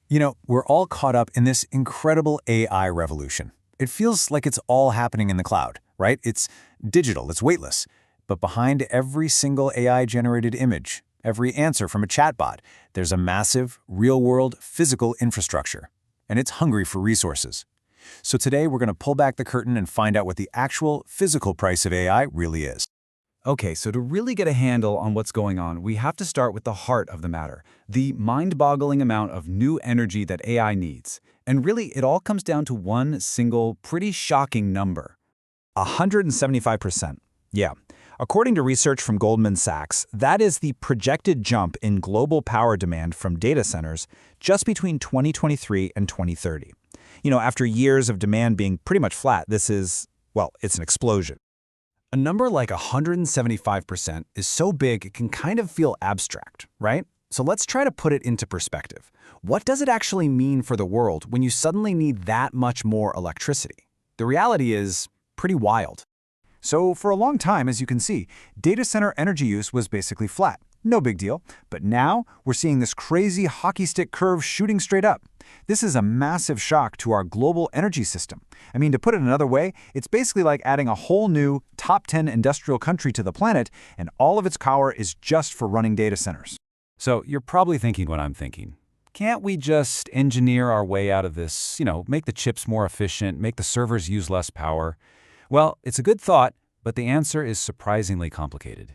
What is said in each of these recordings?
We're all caught up in this incredible AI revolution. It feels like it's all happening in the cloud, right? It's digital, it's weightless. But behind every single AI-generated image, every answer from a chatbot, there's a massive, real-world, physical infrastructure. And it's hungry for resources. So today we're going to pull back the curtain and find out what the actual physical price of AI really is. Okay, so to really get a handle on what's going on, we have to start with the heart of the matter, the mind-boggling amount of new energy that AI needs. And really, it all comes down to one single, pretty shocking number. 175%. Yeah. According to research from Goldman Sachs, that is the projected jump in global power demand from data centers just between 2023 and 2030. After years of demand being pretty much flat, this is, well, it's an explosion. A number like 175% is so big it can kind of feel abstract, right? So let's try to put it into perspective. What does it actually mean for the world when you suddenly need that much more electricity? The reality is pretty wild. So for a long time, as you can see, data center energy use was basically flat. No big deal. But now we're seeing this crazy hockey stick curve shooting straight up. This is a massive shock to our global energy system. I mean, to put it another way, it's basically like adding a whole new top 10 industrial country to the planet, and all of its power is just for running data centers. So you're probably thinking what I'm thinking. Can't we just engineer our way out of this, make the chips more efficient, make the servers use less power? Well, it's a good thought, but the answer is surprisingly complicated.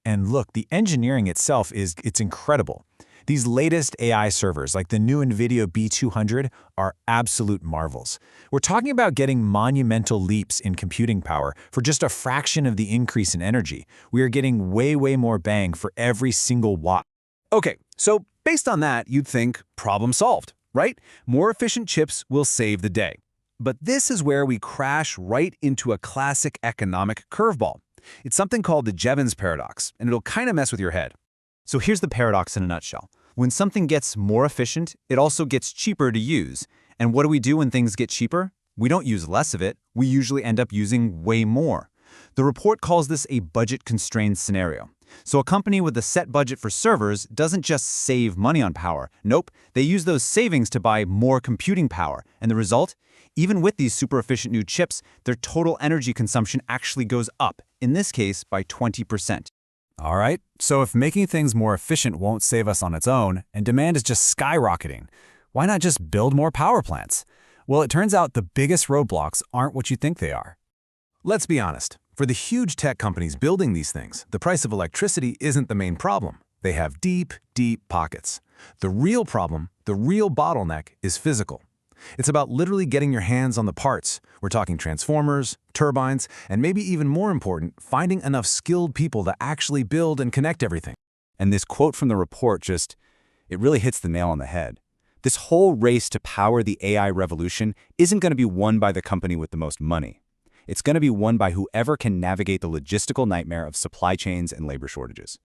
And look, the engineering itself it's incredible. These latest AI servers, like the new NVIDIA B200, are absolute marvels. We're talking about getting monumental leaps in computing power for just a fraction of the increase in energy. We are getting way more bang for every single watt. Okay, so based on that, you'd think problem solved, right? More efficient chips will save the day. But this is where we crash right into a classic economic curveball. It's something called the Jevons paradox, and it'll kind of mess with your head. So here's the paradox in a nutshell. When something gets more efficient, it also gets cheaper to use. And what do we do when things get cheaper? We don't use less of it. We usually end up using way more. The report calls this a budget-constrained scenario. So a company with a set budget for servers doesn't just save money on power. Nope, they use those savings to buy more computing power. And the result? Even with these super efficient new chips, their total energy consumption actually goes up, in this case by 20%. All right, so if making things more efficient won't save us on its own, and demand is just skyrocketing, why not just build more power plants? Well, it turns out the biggest roadblocks aren't what you think they are. Let's be honest. For the huge tech companies building these things, the price of electricity isn't the main problem. They have deep pockets. The real problem, the real bottleneck, is physical. It's about literally getting your hands on the parts. We're talking transformers, turbines, and maybe even more important, finding enough skilled people to actually build and connect everything. And this quote from the report it really hits the nail on the head. This whole race to power the AI revolution isn't going to be won by the company with the most money. It's going to be won by whoever can navigate the logistical nightmare of supply chains and labor shortages.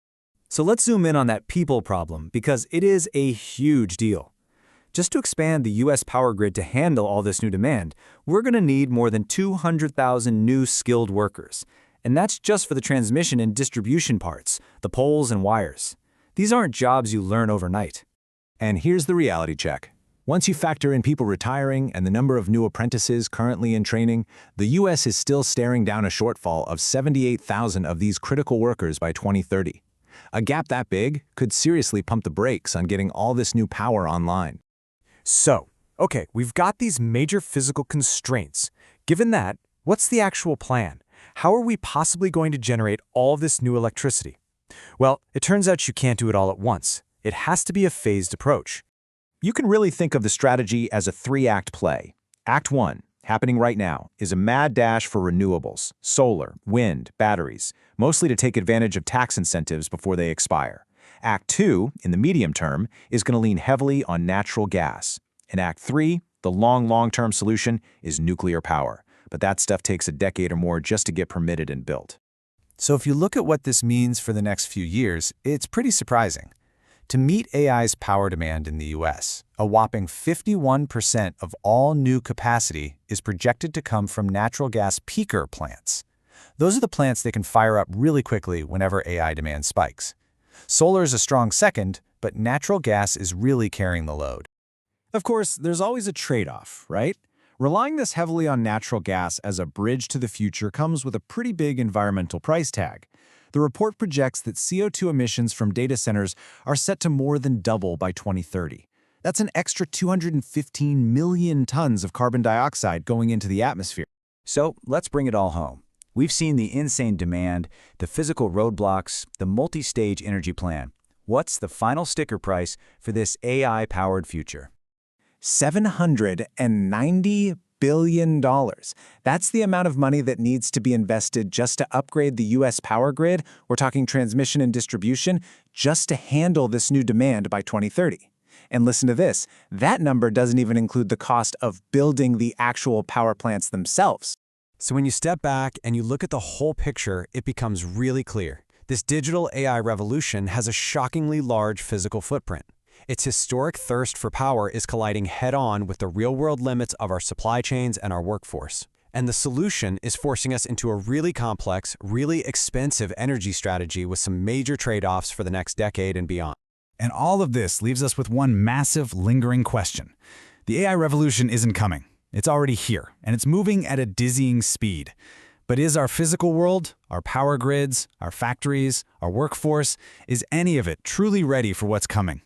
So let's zoom in on that people problem, because it is a huge deal. Just to expand the U.S. power grid to handle all this new demand, we're going to need more than 200,000 new skilled workers. And that's just for the transmission and distribution parts, the poles and wires. These aren't jobs you learn overnight. And here's the reality check. Once you factor in people retiring and the number of new apprentices currently in training, the U.S. is still staring down a shortfall of 78,000 of these critical workers by 2030. A gap that big could seriously pump the brakes on getting all this new power online. So, okay, we've got these major physical constraints. Given that, what's the actual plan? How are we possibly going to generate all of this new electricity? Well, it turns out you can't do it all at once. It has to be a phased approach. You can really think of the strategy as a three-act play. Act 1, happening right now, is a mad dash for renewables, solar, wind, batteries, mostly to take advantage of tax incentives before they expire. Act 2, in the medium term, is going to lean heavily on natural gas. In Act 3, the long-term solution is nuclear power. But that stuff takes a decade or more just to get permitted and built. So if you look at what this means for the next few years, it's pretty surprising. To meet AI's power demand in the U.S., a whopping 51% of all new capacity is projected to come from natural gas peaker plants. Those are the plants that can fire up really quickly whenever AI demand spikes. Solar is a strong second, but natural gas is really carrying the load. Of course, there's always a trade-off, right? Relying this heavily on natural gas as a bridge to the future comes with a pretty big environmental price tag. The report projects that CO2 emissions from data centers are set to more than double by 2030. That's an extra 215 million tons of carbon dioxide going into the atmosphere. So let's bring it all home. We've seen the insane demand, the physical roadblocks, the multi-stage energy plan. What's the final sticker price for this AI-powered future? $790 billion. That's the amount of money that needs to be invested just to upgrade the U.S. power grid. We're talking transmission and distribution, just to handle this new demand by 2030. And listen to this, that number doesn't even include the cost of building the actual power plants themselves. So when you step back and you look at the whole picture, it becomes really clear. This digital AI revolution has a shockingly large physical footprint. Its historic thirst for power is colliding head-on with the real-world limits of our supply chains and our workforce. And the solution is forcing us into a really complex, really expensive energy strategy with some major trade-offs for the next decade and beyond. And all of this leaves us with one massive, lingering question. The AI revolution isn't coming. It's already here, and it's moving at a dizzying speed. But is our physical world, our power grids, our factories, our workforce, is any of it truly ready for what's coming?